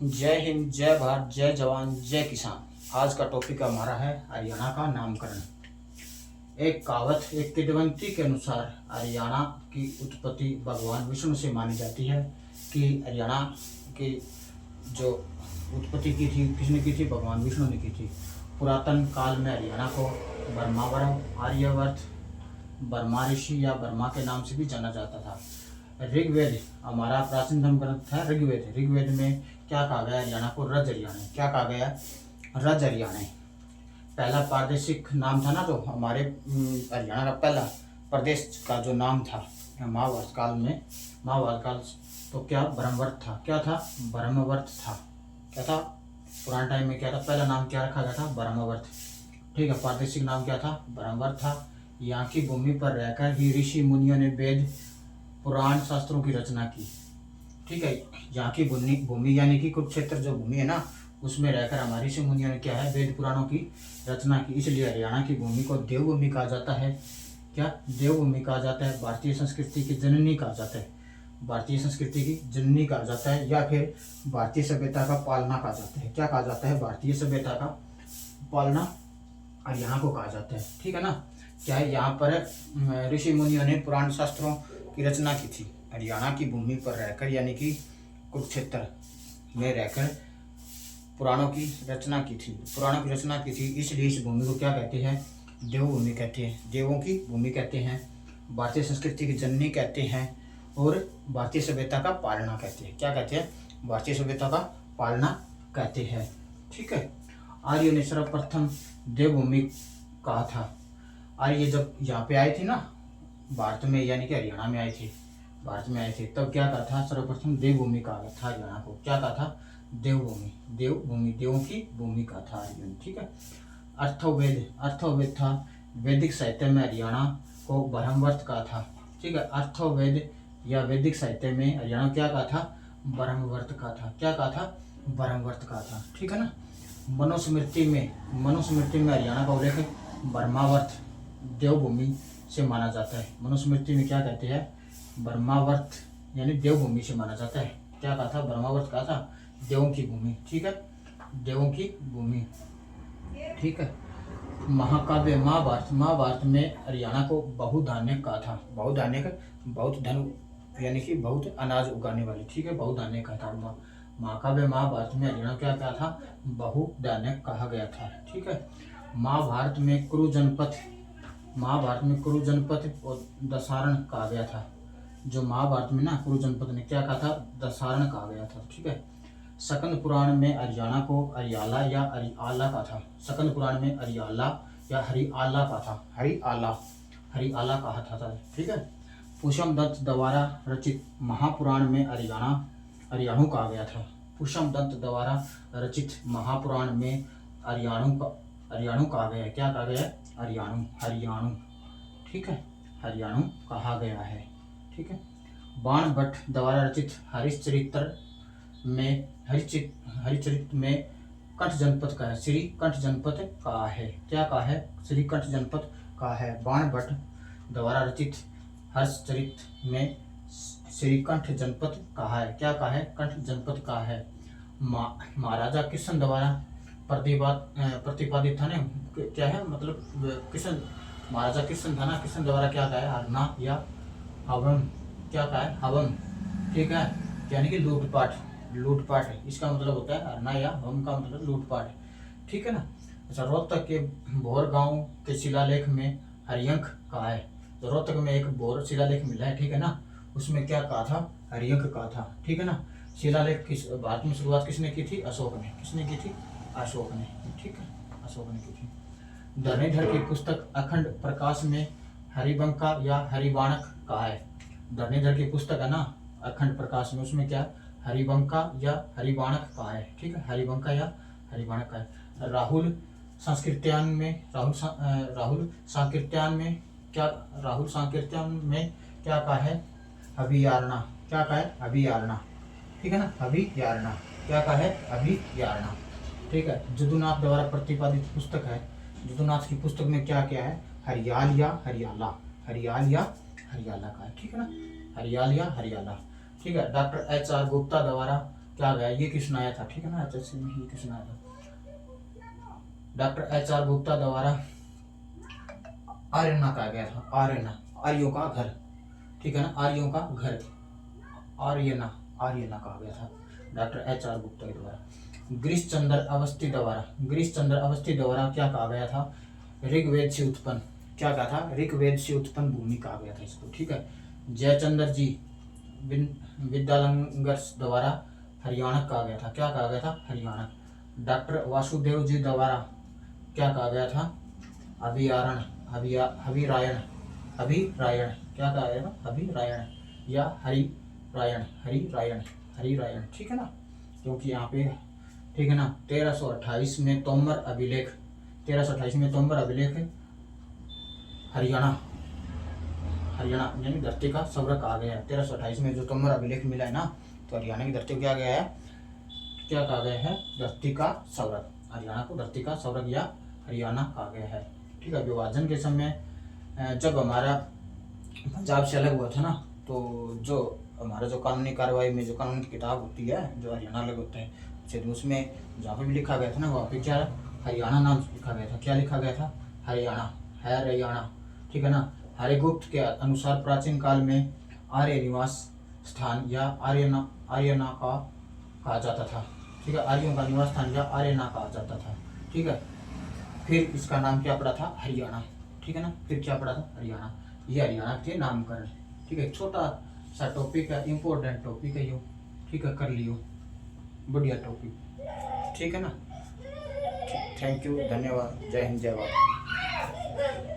जय हिंद, जय भारत, जय जवान, जय किसान। आज का टॉपिक हमारा है हरियाणा का नामकरण। एक कहावत, एक किंवदंती के अनुसार हरियाणा की उत्पत्ति भगवान विष्णु से मानी जाती है कि हरियाणा की जो उत्पत्ति की थी, किसने की थी? भगवान विष्णु ने की थी। पुरातन काल में हरियाणा को ब्रह्मावरम, आर्यवर्त, ब्रह्मा ऋषि या ब्रह्मा के नाम से भी जाना जाता था। ऋग्वेद हमारा प्राचीनतम ग्रंथ है। ऋग्वेद ऋग्वेद में क्या कहा गया? हरियाणा को रज हरियाणा। क्या कहा गया? रज हरियाणा। पहला प्रादेशिक नाम था ना, जो हमारे हरियाणा का पहला प्रदेश का जो नाम था महाभारत काल में, महाभारत काल तो क्या ब्रह्मवर्त था। क्या था? ब्रह्मवर्त था। क्या था? पुराने टाइम में क्या था? पहला नाम क्या रखा गया था? ब्रह्मवर्त। ठीक है, प्रादेशिक नाम क्या था? ब्रह्मवर्त था। यहाँ की भूमि पर रहकर ही ऋषि मुनियों ने वेद पुराण शास्त्रों की रचना की। ठीक है, यहाँ की भूमि यानी कि कुरुक्षेत्र जो भूमि है ना, उसमें रहकर हमारे ऋषि मुनियों ने क्या है? वेद पुराणों की रचना की। इसलिए हरियाणा की भूमि को देवभूमि कहा जाता है। क्या? देवभूमि कहा जाता है। भारतीय संस्कृति की जननी कहा जाता है। भारतीय संस्कृति की जननी कहा जाता है, या फिर भारतीय सभ्यता का पालना कहा जाता है। क्या कहा जाता है? भारतीय सभ्यता का पालना हरियाणा को कहा जाता है। ठीक है ना। क्या है? यहाँ पर ऋषि मुनियों ने पुराण शास्त्रों की रचना की थी। हरियाणा की भूमि पर रहकर, यानी कि कुरुक्षेत्र में रहकर पुराणों की रचना की थी। पुराणों की रचना की थी, इसलिए इस भूमि को क्या कहते हैं? देवभूमि कहते हैं। देवों की भूमि कहते हैं। भारतीय संस्कृति की जननी कहते हैं और भारतीय सभ्यता का पालना कहते हैं। क्या कहते हैं? भारतीय सभ्यता का पालना कहते हैं। ठीक है। आर्य ने सर्वप्रथम देवभूमि कहा था। आर्य जब यहाँ पे आए थे ना भारत में, यानी कि हरियाणा में आए थे, भारत में आए थे, तब क्या कहा था? सर्वप्रथम देवभूमि कहा था हरियाणा को। क्या कहा था? देवभूमि। देवभूमि, देवों की भूमि कहा था आर्य ने। ठीक है। अर्थवेद, अर्थवेद था। वैदिक साहित्य में हरियाणा को ब्रह्मवर्त कहा था। ठीक है। अर्थवेद या वैदिक साहित्य में हरियाणा क्या कहा था? ब्रह्मवर्त कहा था। क्या कहा था? ब्रह्मवर्त कहा था। ठीक है ना। मनुस्मृति में हरियाणा का उल्लेख ब्रह्मावर्त देवभूमि से माना जाता है। मनुस्मृति में क्या कहते हैं? ब्रह्मावर्त यानी देवभूमि से माना जाता है। क्या कहा था? ब्रह्मावर्त कहा था, देवों की भूमि। ठीक है, देवों की भूमि। ठीक है। महाकाव्य महाभारत में हरियाणा को बहुधान्य कहा था। बहुधान्य, बहुत धन यानी कि बहुत अनाज उगाने वाली। ठीक है, बहुधान्य कहा था। महाकाव्य महाभारत में हरियाणा क्या कहा था? बहुधान्य कहा गया था। ठीक है। महाभारत में कुरु जनपद और दसारण कहा गया था। जो महाभारत में ना कुरु जनपद ने क्या कहा था? दसारण कहा गया था। ठीक है। सकंद पुराण में हरियाणा को हरियाला या हरियाला कहा था। सकंद पुराण में हरियाला या हरियाला कहा था। हरियाला कहा था। ठीक है। पुष्यम दत्त द्वारा रचित महापुराण में हरियाणु कहा गया था। पुष्यम दत्त द्वारा रचित महापुराण में हरियाणु कहा गया है। क्या कहा गया है? हरियाणु। ठीक है, हरियाणु कहा गया है। ठीक है। बाण भट्ट द्वारा रचित हरिश्चरित्र में कंठ जनपद का है। श्री कंठ जनपद का है। क्या कहा है? श्री कंठ जनपद का है। बाण भट्ट द्वारा रचित हरिश्चरित्र में श्रीकंठ जनपद कहा है। क्या कहा है? कंठ जनपद का है। महाराजा किशन द्वारा प्रतिपादित था ना, क्या है मतलब? किशन, महाराजा किशन था ना, किशन द्वारा क्या कहा है? हरना या हवम। क्या कहा है? हवम। ठीक है, यानी कि लूटपाट है, इसका मतलब होता है हरना या हवम का मतलब लूटपाट। ठीक है ना। अच्छा, रोहतक के भोर गांव के शिलालेख में हरियंक कहा है। तो रोहतक में एक भोर शिलालेख मिला है। ठीक है ना, उसमें क्या कहा था? हरियंक कहा था। ठीक है ना। शिलालेख भारत में शुरुआत किसने की थी? अशोक ने। किसने की थी? अशोक ने। ठीक है, अशोक ने की थी। धरणीधर की पुस्तक अखंड प्रकाश में हरिबंका या हरिबाणक कहा है। धरणीधर की पुस्तक है ना अखंड प्रकाश में, उसमें क्या? हरिबंका या हरिबाणक कहा है। ठीक है, हरिबंका या हरिबाणक का है। राहुल सांकृत्यान में क्या कहा है? अभियारणा। क्या कहा है? अभियारणा। ठीक है ना, अभियारणा। क्या कहा है? अभियारणा। ठीक है। जदुनाथ द्वारा प्रतिपादित पुस्तक है। जदुनाथ की पुस्तक में क्या क्या है? हरियाल या हरियाला का है। ठीक है ना, हरियाल या हरियाला। ठीक है। डॉक्टर HR गुप्ता द्वारा क्या गया, ये क्वेश्चन आया था, ठीक है ना, एचएससी में ये क्वेश्चन आया था। Doctor HR. गुप्ता द्वारा आर्यना कहा गया था, आर्यना, आर्यों का घर, ठीक है ना, आर्यों का घर, आर्यना, आर्यना कहा गया था डॉक्टर एच.आर. गुप्ता के द्वारा। गिरीश चंद्र अवस्थी द्वारा, गिरीश चंद्र अवस्थी द्वारा क्या कहा गया था, ऋग्वेद से उत्पन्न, क्या कहा था, ऋग्वेद से उत्पन्न भूमि कहा गया था इसको, ठीक है। जयचंद्र जी विद्यालंगर द्वारा हरियाणा कहा गया था, क्या कहा गया था, हरियाणा। डॉक्टर वासुदेव जी द्वारा क्या कहा गया था, अभियारण, हविरायण, अभिरायण, क्या कहा गया था, अभिरायण या हरिरायण, हरिरायण, हरिरायण, ठीक है ना, क्योंकि यहाँ पे, ठीक है ना, 1328 में तोमर अभिलेख, 1328 में तोमर अभिलेख हरियाणा, हरियाणा यानी धरती का सौरक आ गया है। 1328 में जो तोमर अभिलेख मिला है ना, तो हरियाणा की धरती को क्या गया है, क्या कहा गया है, धरती का सौरक, हरियाणा को धरती का सौरक या हरियाणा कहा गया है, ठीक है। विभाजन के समय जब हमारा पंजाब से अलग हुआ था ना, तो जो हमारा जो कानूनी कार्रवाई में जो कानून की किताब होती है, जो हरियाणा अलग होता है, तो उसमें जहाँ पे भी लिखा गया था ना, वहाँ पे क्या हरियाणा नाम लिखा गया था, क्या लिखा गया था, हरियाणा, है हरियाणा, ठीक है ना। आर्यभट्ट के अनुसार प्राचीन काल में आर्य निवास स्थान या आर्यना का कहा जाता था, ठीक है, आर्यों का निवास स्थान या आर्यना कहा जाता था, ठीक है। फिर इसका नाम क्या पड़ा था, हरियाणा, ठीक है ना, फिर क्या पड़ा था, हरियाणा, ये हरियाणा के नामकरण, ठीक है। छोटा सा टॉपिक है, इम्पोर्टेंट टॉपिक है ये, ठीक है, कर लियो, बढ़िया टॉपिक, ठीक है ना। थैंक यू, धन्यवाद, जय हिंद, जय भारत।